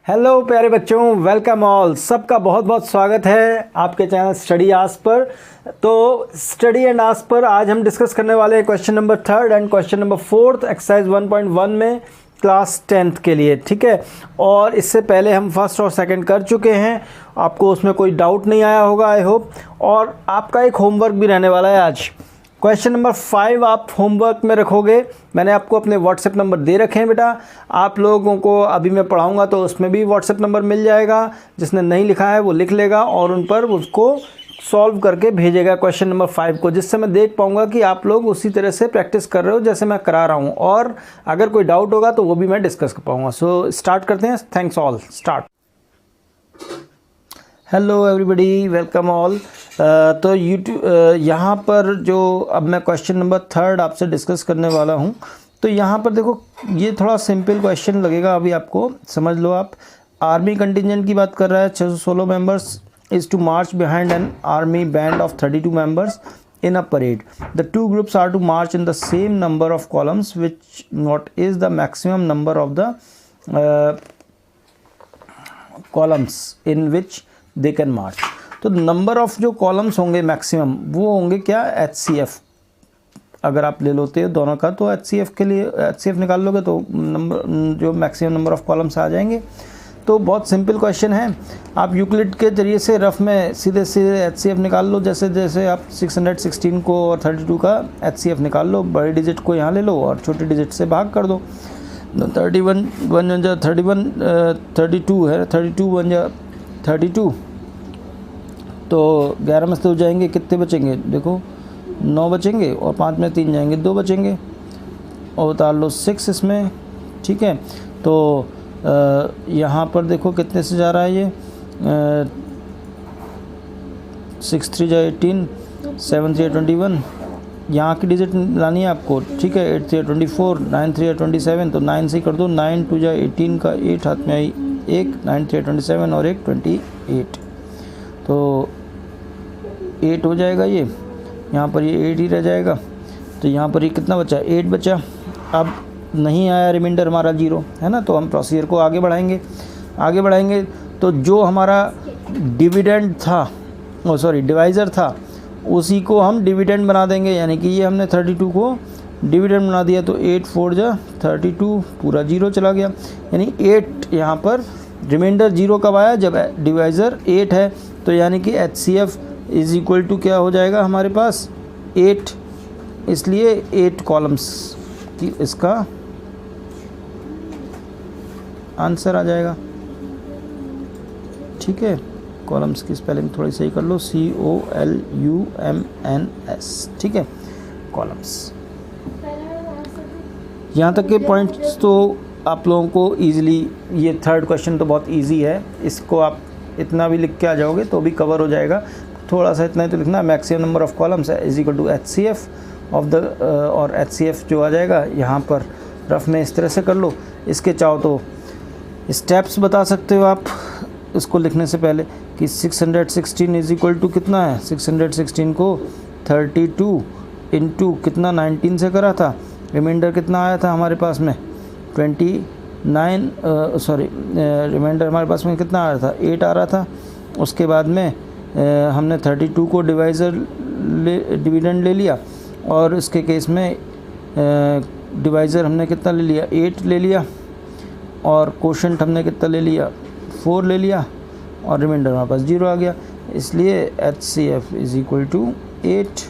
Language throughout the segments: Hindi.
हेलो प्यारे बच्चों, वेलकम ऑल। सबका बहुत बहुत स्वागत है आपके चैनल स्टडी आस्क पर। तो स्टडी एंड आस्क पर आज हम डिस्कस करने वाले हैं question number 3 and question number 4 exercise 1.1 में क्लास 10th के लिए, ठीक है। और इससे पहले हम फर्स्ट और सेकंड कर चुके हैं, आपको उसमें कोई डाउट नहीं आया होगा आई होप। और आपका एक होमवर्क भी रहने वाला है आज। क्वेश्चन नंबर 5 आप होमवर्क में रखोगे। मैंने आपको अपने व्हाट्सएप नंबर दे रखे हैं बेटा। आप लोगों को अभी मैं पढ़ाऊंगा तो उसमें भी व्हाट्सएप नंबर मिल जाएगा। जिसने नहीं लिखा है वो लिख लेगा और उन पर उसको सॉल्व करके भेजेगा क्वेश्चन नंबर 5 को, जिससे मैं देख पाऊंगा कि आप लोग उसी तरह से प्रैक्टिस कर रहे हो जैसे मैं करा रहा हूँ। और अगर कोई डाउट होगा तो वो भी मैं डिस्कस कर पाऊँगा। सो स्टार्ट करते हैं। Thanks all, start. Hello everybody, welcome all. तो यूट्यूब यहाँ पर जो अब मैं क्वेश्चन नंबर 3 आपसे डिस्कस करने वाला हूँ। तो यहाँ पर देखो, ये थोड़ा सिंपल क्वेश्चन लगेगा, अभी आपको समझ लो आप। आर्मी कंटिजेंट की बात कर रहा है। 616 members is to march behind an army band of 32 members in a parade. The two groups are to march in the same number of columns, which what is the maximum number of the columns in which they can march. तो नंबर ऑफ जो कॉलम्स होंगे मैक्सिमम वो होंगे क्या, HCF। अगर आप ले लोते हो दोनों का तो HCF के लिए HCF निकाल लोगे तो नंबर जो मैक्सिमम नंबर ऑफ कॉलम्स आ जाएंगे। तो बहुत सिंपल क्वेश्चन है। आप यूक्लिड के ज़रिए से रफ में सीधे सीधे HCF निकाल लो। जैसे जैसे आप 616 को और 32 का HCF निकाल लो। बड़े डिजिट को यहाँ ले लो और छोटे डिजिट से भाग कर दो। 31 1 जा 31 32 है, 32 1 जा 32, तो 11 में से हो जाएंगे, कितने बचेंगे देखो 9 बचेंगे और 5 में 3 जाएंगे, 2 बचेंगे और उतार लो 6 इसमें, ठीक है। तो यहाँ पर देखो कितने से जा रहा है ये, 6 3 जा 18, 7 3 21, यहाँ की डिजिट लानी है आपको, ठीक है। 8 3 24, 9 3 27, तो 9 से कर दो। 9 2 जा 18 का 8 हाथ में आई 1, 9 3 27 और 1 28, तो 8 हो जाएगा ये। यहाँ पर ये 8 ही रह जाएगा। तो यहाँ पर ये कितना बचा, 8 बचा। अब नहीं आया रिमाइंडर हमारा 0 है ना, तो हम प्रोसीजर को आगे बढ़ाएंगे। तो जो हमारा डिविडेंड था, डिवाइज़र था, उसी को हम डिविडेंड बना देंगे। यानी कि ये हमने 32 को डिविडेंड बना दिया, तो 8 4 जा 32, पूरा 0 चला गया। यानी 8 यहाँ पर रिमाइंडर 0 कब आया, जब डिवाइज़र 8 है। तो यानी कि HCF इज़ इक्वल टू क्या हो जाएगा हमारे पास 8, इसलिए 8 कॉलम्स की इसका आंसर आ जाएगा, ठीक है। कॉलम्स की स्पेलिंग थोड़ी सही कर लो, COLUMNS, ठीक है, कॉलम्स। यहाँ तक के पॉइंट्स तो आप लोगों को ईज़िली, ये 3rd क्वेश्चन तो बहुत इजी है, इसको आप इतना भी लिख के आ जाओगे तो भी कवर हो जाएगा। थोड़ा सा इतना ही तो लिखना, maximum number of columns is equal to HCF of the, और HCF जो आ जाएगा यहाँ पर रफ में इस तरह से कर लो। इसके चाहो तो स्टेप्स बता सकते हो आप इसको लिखने से पहले कि 616 इज इक्वल टू कितना है। 616 को 32 इंटू कितना 19 से करा था, रिमाइंडर कितना आया था हमारे पास में 29, रिमाइंडर हमारे पास में कितना आ रहा था, 8 आ रहा था। उसके बाद में हमने 32 को डिविडेंड ले लिया, और इसके केस में डिवाइज़र हमने कितना ले लिया, 8 ले लिया, और कोशेंट हमने कितना ले लिया, 4 ले लिया, और रिमाइंडर हमारे पास 0 आ गया। इसलिए HCF इज़ इक्वल टू 8,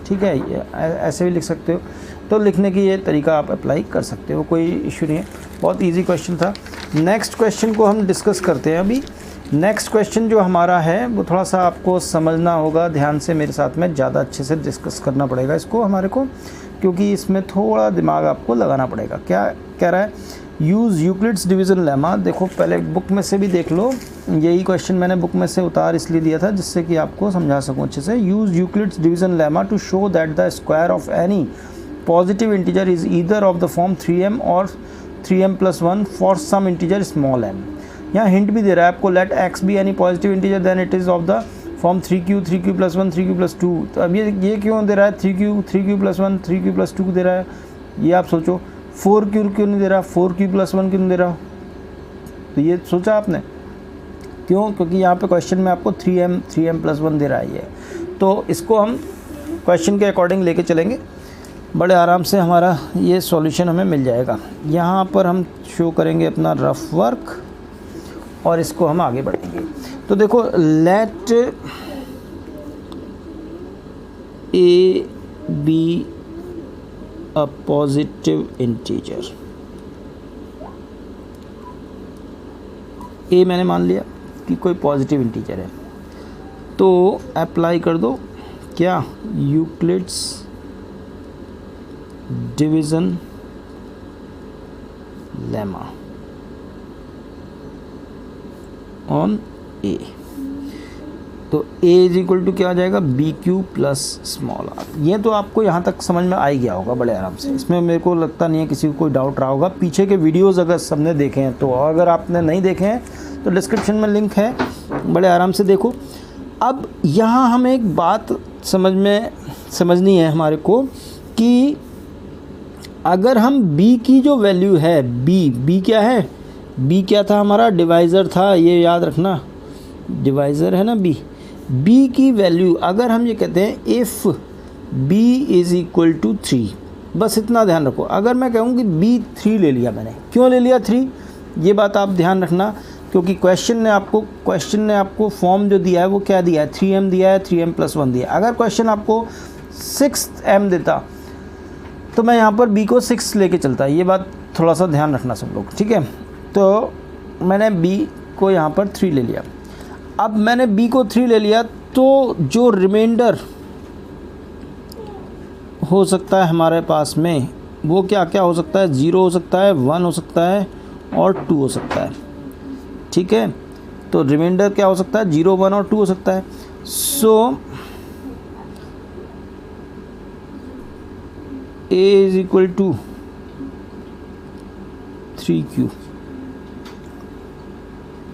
ठीक है। ऐसे भी लिख सकते हो। तो लिखने की ये तरीका आप अप्लाई कर सकते हो, कोई इशू नहीं है। बहुत इजी क्वेश्चन था। नेक्स्ट क्वेश्चन को हम डिस्कस करते हैं अभी। नेक्स्ट क्वेश्चन जो हमारा है वो थोड़ा सा आपको समझना होगा, ध्यान से मेरे साथ में, ज़्यादा अच्छे से डिस्कस करना पड़ेगा इसको हमारे को, क्योंकि इसमें थोड़ा दिमाग आपको लगाना पड़ेगा। क्या कह रहा है, यूज़ यूक्लिड्स डिवीज़न लेमा। देखो पहले बुक में से भी देख लो, यही क्वेश्चन मैंने बुक में से उतार इसलिए दिया था जिससे कि आपको समझा सकूँ अच्छे से। Use Euclid's division lemma to show that the square of any positive integer is either of the form 3m और 3m + 1 for some integer small m। यहाँ हिंट भी दे रहा है आपको, let x be any positive integer then it is of the form 3q 3q + 1 3q + 2। तो अब ये क्यों दे रहा है 3q + 1 3q + 2 दे रहा है, ये आप सोचो। 4q क्यों नहीं दे रहा, 4q + 1 क्यों नहीं दे रहा, तो ये सोचा आपने क्यों? क्योंकि यहाँ पे क्वेश्चन में आपको 3m+1 दे रहा है ये, तो इसको हम क्वेश्चन के अकॉर्डिंग लेके चलेंगे, बड़े आराम से हमारा ये सॉल्यूशन हमें मिल जाएगा। यहाँ पर हम शो करेंगे अपना रफ वर्क और इसको हम आगे बढ़ेंगे। तो देखो, late a be a positive integer। a मैंने मान लिया कि कोई पॉजिटिव इंटीजर है, तो अप्लाई कर दो क्या, Euclid's division lemma on a। तो a इज इक्वल टू क्या आ जाएगा, b q plus small r. ये तो आपको यहाँ तक समझ में आ ही गया होगा बड़े आराम से, इसमें मेरे को लगता नहीं है किसी को कोई डाउट रहा होगा। पीछे के वीडियोस अगर सबने देखे हैं तो, अगर आपने नहीं देखे हैं तो डिस्क्रिप्शन में लिंक है, बड़े आराम से देखो। अब यहाँ हमें एक बात समझनी है हमारे को कि अगर हम b की जो वैल्यू है, b क्या है, b क्या था हमारा, डिवाइज़र था, ये याद रखना, डिवाइज़र है ना b की वैल्यू अगर हम ये कहते हैं if b is equal to 3, बस इतना ध्यान रखो। अगर मैं कहूँ कि b 3 ले लिया मैंने, क्यों ले लिया 3, ये बात आप ध्यान रखना, क्योंकि क्वेश्चन ने आपको फॉर्म जो दिया है वो क्या दिया है, 3m दिया है, 3m+1 दिया है। अगर क्वेश्चन आपको 6m देता तो मैं यहाँ पर b को 6 लेके चलता, ये बात थोड़ा सा ध्यान रखना सब लोग, ठीक है। तो मैंने b को यहाँ पर 3 ले लिया। अब मैंने b को 3 ले लिया, तो जो रिमाइंडर हो सकता है हमारे पास में वो क्या क्या हो सकता है, 0 हो सकता है, 1 हो सकता है और 2 हो सकता है, ठीक है। तो रिमाइंडर क्या हो सकता है, 0, 1 और 2 हो सकता है। So a is equal to 3q।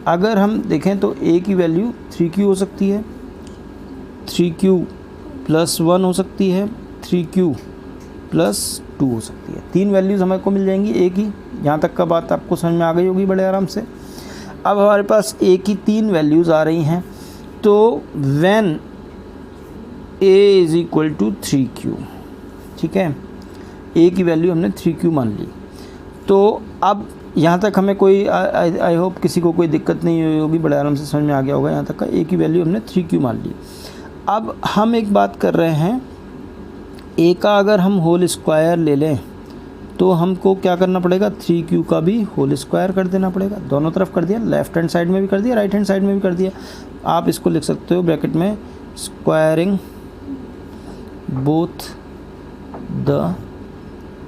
अगर हम देखें तो a की वैल्यू 3q हो सकती है, 3q+1 हो सकती है, 3q+2 हो सकती है। 3 वैल्यूज़ हमें को मिल जाएंगी a की। यहाँ तक का बात आपको समझ में आ गई होगी बड़े आराम से। अब हमारे पास a की 3 वैल्यूज़ आ रही हैं, तो when a is equal to 3q, ठीक है, a की वैल्यू हमने 3q मान ली। तो अब यहाँ तक हमें कोई आई होप किसी को कोई दिक्कत नहीं हुई होगी, बड़े आराम से समझ में आ गया होगा यहाँ तक का। a की वैल्यू हमने 3q मान ली। अब हम एक बात कर रहे हैं, a का अगर हम होल स्क्वायर ले लें तो हमको क्या करना पड़ेगा, 3q का भी होल स्क्वायर कर देना पड़ेगा। दोनों तरफ कर दिया, लेफ्ट हैंड साइड में भी कर दिया, राइट हैंड साइड में भी कर दिया। आप इसको लिख सकते हो ब्रैकेट में, स्क्वायरिंग बोथ द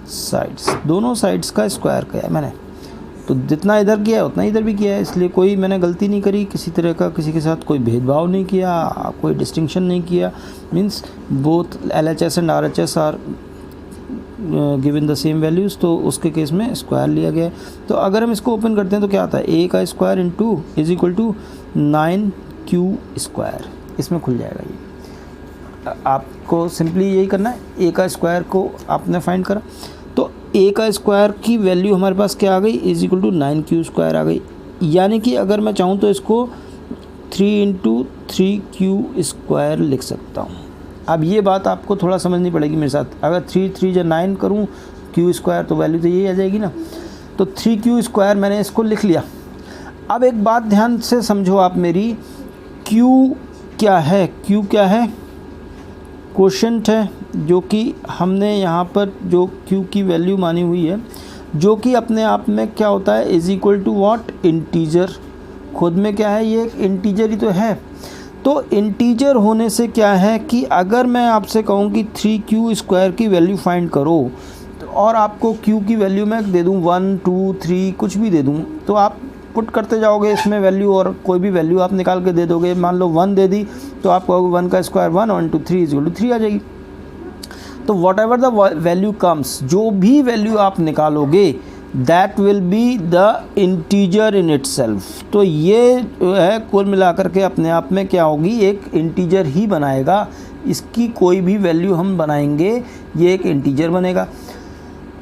साइड्स, दोनों साइड्स का स्क्वायर किया है मैंने। तो जितना इधर किया है उतना इधर भी किया है, इसलिए कोई मैंने गलती नहीं करी किसी तरह का, किसी के साथ कोई भेदभाव नहीं किया, कोई डिस्टिंक्शन नहीं किया। Means both LHS and RHS are given the same values, तो उसके केस में स्क्वायर लिया गया है। तो अगर हम इसको ओपन करते हैं तो क्या आता है, a का square into is equal to 9q square, इसमें खुल जाएगा ये। आपको सिंपली यही करना है, a का स्क्वायर को आपने फाइंड करा, तो a का स्क्वायर की वैल्यू हमारे पास क्या आ गई, is equal to 9q square आ गई। यानी कि अगर मैं चाहूँ तो इसको 3 × 3q स्क्वायर लिख सकता हूँ। अब ये बात आपको थोड़ा समझनी पड़ेगी मेरे साथ। अगर 3 3 × 9 करूँ q स्क्वायर, तो वैल्यू तो यही आ जाएगी ना। तो 3q स्क्वायर मैंने इसको लिख लिया। अब एक बात ध्यान से समझो आप मेरी, q क्या है, q क्या है, क्वोशंट है, जो कि हमने यहाँ पर जो q की वैल्यू मानी हुई है, जो कि अपने आप में क्या होता है, is equal to what, integer. खुद में क्या है, ये एक इंटीजर ही तो है। तो इंटीजर होने से क्या है कि अगर मैं आपसे कहूँ कि 3q स्क्वायर की वैल्यू फाइंड करो, और आपको q की वैल्यू मैं दे दूँ 1 2 3 कुछ भी दे दूँ, तो आप पुट करते जाओगे इसमें वैल्यू, और कोई भी वैल्यू आप निकाल के दे दोगे। मान लो 1 दे दी तो आप कहोगे 1 का स्क्वायर 1 और 2 3 इज 3 आ जाएगी। तो what ever the value comes, जो भी वैल्यू आप निकालोगे that will be the integer in itself. तो ये है कुल मिलाकर के अपने आप में क्या होगी, एक इंटीजर ही बनाएगा। इसकी कोई भी वैल्यू हम बनाएंगे ये एक इंटीजर बनेगा।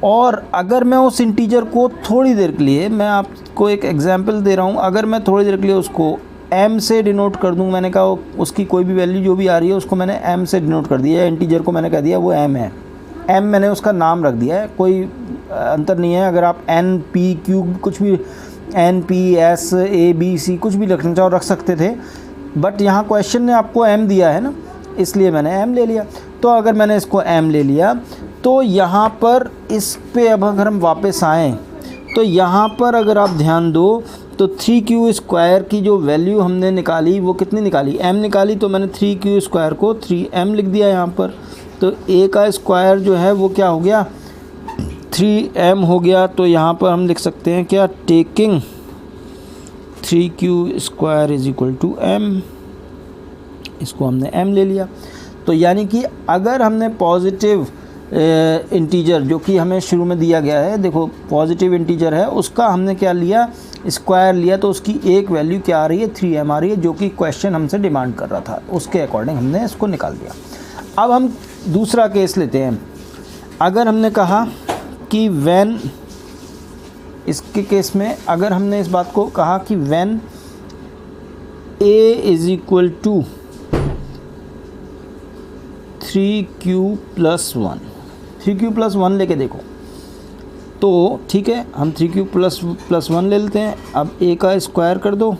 और अगर मैं उस इंटीजर को थोड़ी देर के लिए, मैं आपको एक एग्जांपल दे रहा हूँ। अगर मैं थोड़ी देर के लिए उसको m से डिनोट कर दूँ, मैंने कहा उसकी कोई भी वैल्यू जो भी आ रही है उसको मैंने m से डिनोट कर दिया है, इंटीजर को मैंने कह दिया वो m है, m मैंने उसका नाम रख दिया है, कोई अंतर नहीं है। अगर आप n p q कुछ भी n p s a b c कुछ भी रखना चाहो रख सकते थे, बट यहाँ क्वेश्चन ने आपको m दिया है ना, इसलिए मैंने m ले लिया। तो अगर मैंने इसको m ले लिया तो यहाँ पर इस पे अब अगर हम वापस आएँ तो यहाँ पर अगर आप ध्यान दो तो 3q² की जो वैल्यू हमने निकाली वो कितनी निकाली, m निकाली, तो मैंने 3q² को 3m लिख दिया यहाँ पर। तो a का स्क्वायर जो है वो क्या हो गया, 3m हो गया। तो यहाँ पर हम लिख सकते हैं क्या, टेकिंग 3q² = m, इसको हमने m ले लिया। तो यानी कि अगर हमने पॉजिटिव इंटीजर जो कि हमें शुरू में दिया गया है, देखो पॉजिटिव इंटीजर है, उसका हमने क्या लिया, स्क्वायर लिया, तो उसकी एक वैल्यू क्या आ रही है, 3m आ रही है, जो कि क्वेश्चन हमसे डिमांड कर रहा था, उसके अकॉर्डिंग हमने इसको निकाल दिया। अब हम दूसरा केस लेते हैं। अगर हमने कहा कि व्हेन, इसके केस में अगर हमने इस बात को कहा कि व्हेन a = 3q+1, 3q+1 लेके देखो तो ठीक है, हम 3q+1 ले लेते हैं। अब a का स्क्वायर कर दो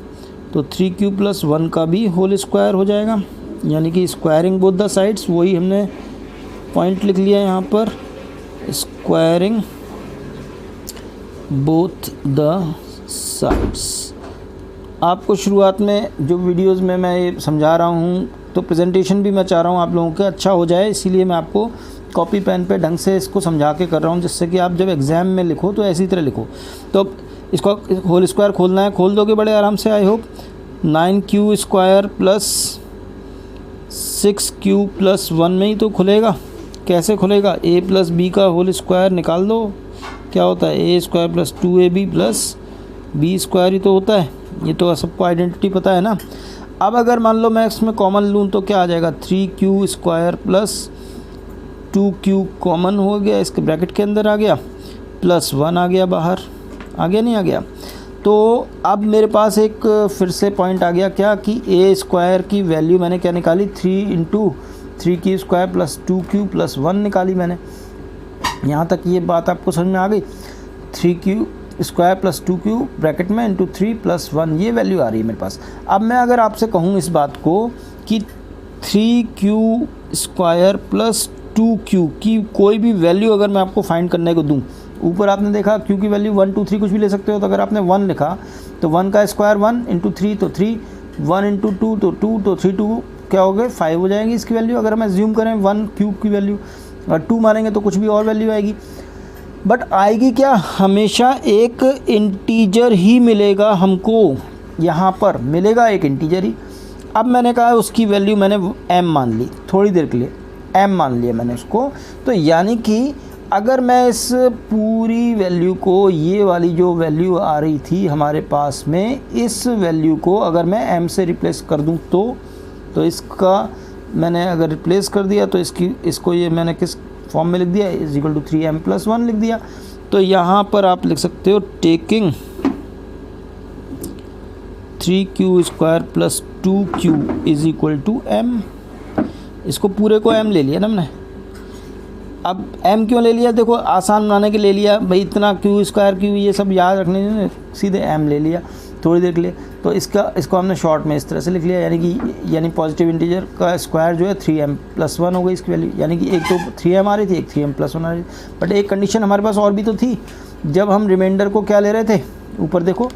तो 3q+1 का भी होल स्क्वायर हो जाएगा, यानी कि स्क्वायरिंग बोथ द साइड्स, वही हमने पॉइंट लिख लिया यहाँ पर, स्क्वायरिंग बोथ द साइड्स। आपको शुरुआत में जो वीडियोस में मैं ये समझा रहा हूँ, तो प्रेजेंटेशन भी मैं चाह रहा हूँ आप लोगों का अच्छा हो जाए, इसीलिए मैं आपको कॉपी पेन पे ढंग से इसको समझा के कर रहा हूँ, जिससे कि आप जब एग्ज़ाम में लिखो तो ऐसी तरह लिखो। तो इसको होल स्क्वायर खोलना है, खोल दोगे बड़े आराम से, आई होप। 9q² + 6q+1 में ही तो खुलेगा। कैसे खुलेगा, a + b का होल स्क्वायर निकाल दो, क्या होता है, a² + 2ab + b² ही तो होता है, ये तो सबको आइडेंटिटी पता है ना। अब अगर मान लो मैं इसमें कॉमन लूँ तो क्या आ जाएगा, 3q² + 2q कॉमन हो गया, इसके ब्रैकेट के अंदर आ गया, +1 आ गया बाहर, आ गया नहीं आ गया। तो अब मेरे पास एक फिर से पॉइंट आ गया क्या, कि a² की वैल्यू मैंने क्या निकाली, 3 × 3q² + 2q+1 निकाली मैंने। यहाँ तक ये बात आपको समझ में आ गई। 3q² + 2q ब्रैकेट में × 3 + 1 ये वैल्यू आ रही है मेरे पास। अब मैं अगर आपसे कहूँ इस बात को कि 3q² + 2q की कोई भी वैल्यू अगर मैं आपको फाइंड करने को दूँ, ऊपर आपने देखा q की वैल्यू 1 2 3 कुछ भी ले सकते हो, तो अगर आपने 1 लिखा तो 1 का स्क्वायर 1 × 3 तो 3, 1 × 2 तो 2, तो 3 2 क्या हो गए 5 हो जाएगी इसकी वैल्यू। अगर हम एज्यूम करें 1 क्यूब की वैल्यू, और 2 मारेंगे तो कुछ भी और वैल्यू आएगी, बट आएगी क्या, हमेशा एक इंटीजर ही मिलेगा हमको, यहाँ पर मिलेगा एक इंटीजर ही। अब मैंने कहा उसकी वैल्यू मैंने m मान ली, थोड़ी देर के लिए m मान लिया मैंने उसको। तो यानी कि अगर मैं इस पूरी वैल्यू को, ये वाली जो वैल्यू आ रही थी हमारे पास में, इस वैल्यू को अगर मैं m से रिप्लेस कर दूं तो इसका मैंने अगर रिप्लेस कर दिया तो इसको ये मैंने किस फॉर्म में लिख दिया, = 3m+1 लिख दिया। तो यहाँ पर आप लिख सकते हो टेकिंग 3q² + 2q = m। इसको पूरे को m ले लिया ना हमने। अब m क्यों ले लिया, देखो आसान बनाने के ले लिया भाई, इतना q² q ये सब याद रखने ने, सीधे m ले लिया थोड़ी देर के लिए। तो इसको हमने शॉर्ट में इस तरह से लिख लिया, यानी पॉजिटिव इंटीजर का स्क्वायर जो है 3m+1 हो गई इसकी वैल्यू, यानी कि एक तो 3m आ रही थी, एक 3m+1 आ रही थी। बट एक कंडीशन हमारे पास और भी तो थी, जब हम रिमाइंडर को क्या ले रहे थे, ऊपर देखो,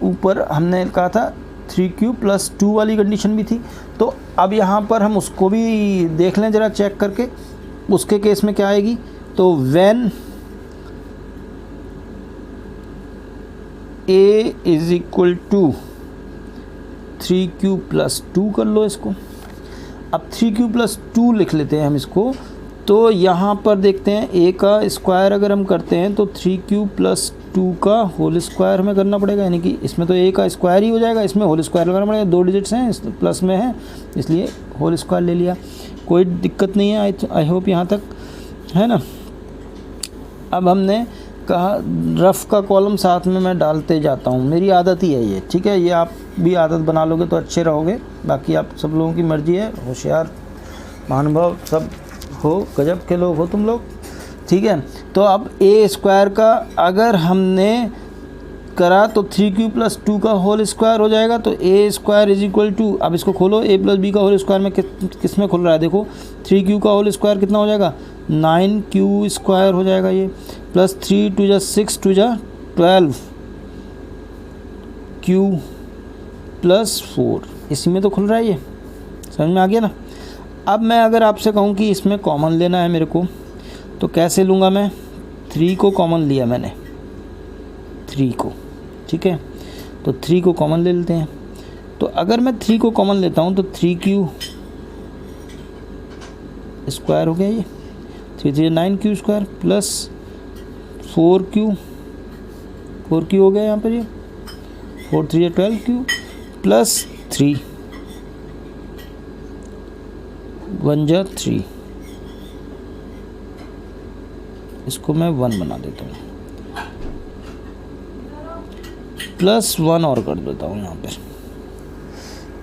ऊपर हमने कहा था 3q + 2 वाली कंडीशन भी थी। तो अब यहाँ पर हम उसको भी देख लें ज़रा चेक करके, उसके केस में क्या आएगी, तो व्हेन a = 3q + 2 कर लो इसको। अब 3q + 2 लिख लेते हैं हम इसको। तो यहाँ पर देखते हैं a का स्क्वायर अगर हम करते हैं तो 3q + 2 का होल स्क्वायर हमें करना पड़ेगा, यानी कि इसमें तो a का स्क्वायर ही हो जाएगा, इसमें होल स्क्वायर लगाना पड़ेगा, 2 डिजिट्स हैं प्लस में है इसलिए होल स्क्वायर ले लिया, कोई दिक्कत नहीं है। आई होप यहाँ तक है ना। अब हमने कहा रफ़ का कॉलम साथ में मैं डालते जाता हूँ, मेरी आदत ही है ये, ठीक है। ये आप भी आदत बना लोगे तो अच्छे रहोगे, बाकी आप सब लोगों की मर्ज़ी है। होशियार महानुभाव सब हो, गजब के लोग हो तुम लोग, ठीक है। तो अब ए स्क्वायर का अगर हमने करा तो 3q + 2 का होल स्क्वायर हो जाएगा, तो ए स्क्वायर इज इक्वल टू, अब इसको खोलो, a + b का होल स्क्वायर में किस में खुल रहा है देखो, 3q का होल स्क्वायर कितना हो जाएगा, 9q स्क्वायर हो जाएगा ये, प्लस 3 2 6 2 12 q + 4, इसी में तो खुल रहा है ये, समझ में आ गया ना। अब मैं अगर आपसे कहूँ कि इसमें कॉमन लेना है मेरे को, तो कैसे लूँगा मैं, 3 को कॉमन लिया मैंने, 3 को, ठीक है। तो 3 को कॉमन ले लेते हैं, तो अगर मैं 3 को कॉमन लेता हूँ तो 3q स्क्वायर हो गया ये, 3 3 9q स्क्वायर प्लस 4q हो गया यहाँ पर ये, 4 3 12q प्लस 3 1 3, इसको मैं 1 बना देता हूँ, प्लस 1 और कर देता हूँ यहाँ पर।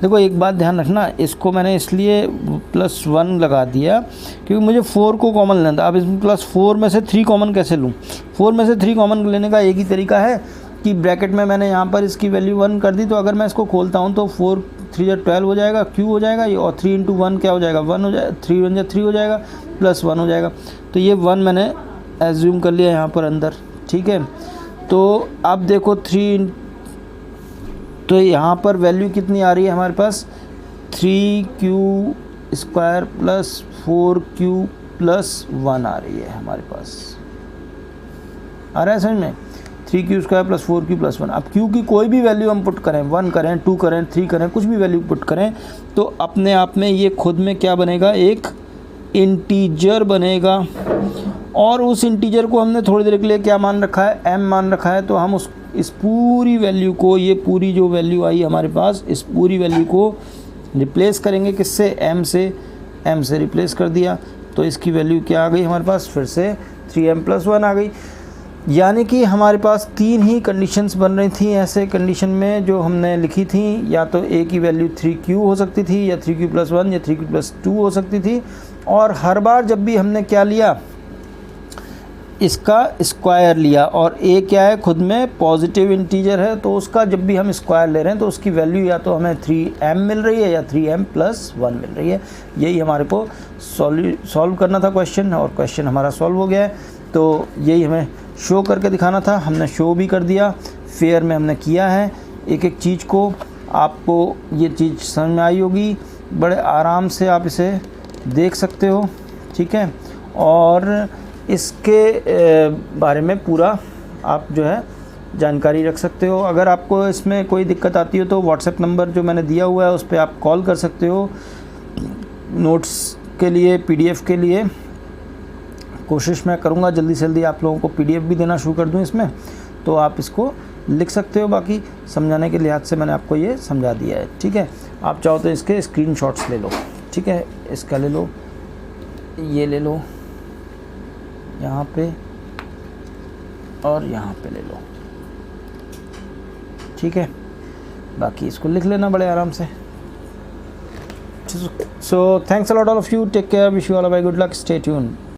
देखो एक बात ध्यान रखना, इसको मैंने इसलिए प्लस 1 लगा दिया क्योंकि मुझे 4 को कॉमन लेना था। अब इसमें प्लस 4 में से 3 कॉमन कैसे लूँ, 4 में से 3 कॉमन लेने का एक ही तरीका है कि ब्रैकेट में मैंने यहाँ पर इसकी वैल्यू 1 कर दी, तो अगर मैं इसको खोलता हूँ तो 4 3 12 हो जाएगा, q हो जाएगा ये, और 3 × 1 क्या हो जाएगा, 1 हो जाएगा, 3 1 3 हो जाएगा, प्लस 1 हो जाएगा। तो ये 1 मैंने एज्यूम कर लिया यहाँ पर अंदर, ठीक है। तो अब देखो 3, तो यहाँ पर वैल्यू कितनी आ रही है हमारे पास, 3q square plus 4q plus 1 आ रही है हमारे पास, आ रहा है समझ में, 3q square plus 4q plus 1। अब q की कोई भी वैल्यू हम पुट करें, 1 करें, 2 करें, 3 करें, कुछ भी वैल्यू पुट करें, तो अपने आप में ये खुद में क्या बनेगा, एक इंटीजर बनेगा। और उस इंटीजर को हमने थोड़ी देर के लिए क्या मान रखा है, m मान रखा है। तो हम इस पूरी वैल्यू को, ये पूरी जो वैल्यू आई हमारे पास, इस पूरी वैल्यू को रिप्लेस करेंगे किससे, m से रिप्लेस कर दिया, तो इसकी वैल्यू क्या आ गई हमारे पास, फिर से 3m + 1 आ गई। यानी कि हमारे पास 3 ही कंडीशंस बन रही थी ऐसे कंडीशन में जो हमने लिखी थी, या तो a की वैल्यू 3q हो सकती थी, या 3q + 1 या 3q + 2 हो सकती थी। और हर बार जब भी हमने क्या लिया, इसका स्क्वायर लिया, और a क्या है, खुद में पॉजिटिव इंटीजर है, तो उसका जब भी हम स्क्वायर ले रहे हैं तो उसकी वैल्यू या तो हमें 3m मिल रही है या 3m + 1 मिल रही है। यही हमारे को सॉल्व करना था क्वेश्चन, और क्वेश्चन हमारा सॉल्व हो गया है। तो यही हमें शो करके दिखाना था, हमने शो भी कर दिया, फेयर में हमने किया है एक एक चीज़ को। आपको ये चीज़ समझ में आई होगी, बड़े आराम से आप इसे देख सकते हो, ठीक है। और इसके बारे में पूरा आप जो है जानकारी रख सकते हो। अगर आपको इसमें कोई दिक्कत आती हो तो व्हाट्सएप नंबर जो मैंने दिया हुआ है उस पर आप कॉल कर सकते हो। नोट्स के लिए, पीडीएफ के लिए कोशिश मैं करूँगा जल्दी से जल्दी आप लोगों को पीडीएफ भी देना शुरू कर दूँ इसमें, तो आप इसको लिख सकते हो। बाकी समझाने के लिहाज से मैंने आपको ये समझा दिया है, ठीक है। आप चाहो तो इसके स्क्रीनशॉट्स ले लो, ठीक है, इसका ले लो, ये ले लो यहाँ पे, और यहाँ पे ले लो, ठीक है। बाकी इसको लिख लेना बड़े आराम से। So thanks a lot all of you, take care, wish you all a very good luck, stay tuned.